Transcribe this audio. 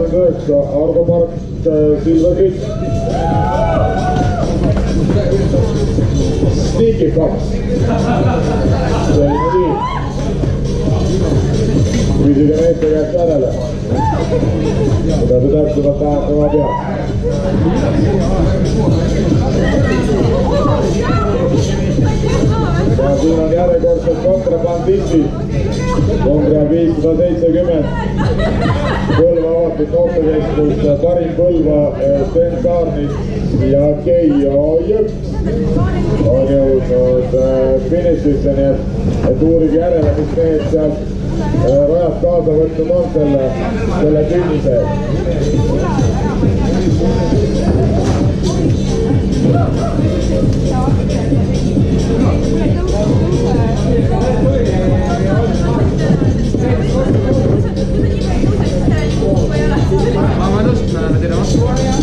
39 Argo Park Silver Kütt. Sneaky Fox. Selline nii. Küsige meeste käest järele. Mida see täpsemalt tähendama peab. Ja siin on järjekordselt kontrabandistid. Numbri 570. Põlva avatud noortekeskus, Karin Põlva, Sten Kaarnit ja Keijo Jõks on jõudnud finišisse, nii et uurige järele, mis mehed sealt rajad kaasa võtnud on selle künnise. Vabandust, me oleme teile vastu.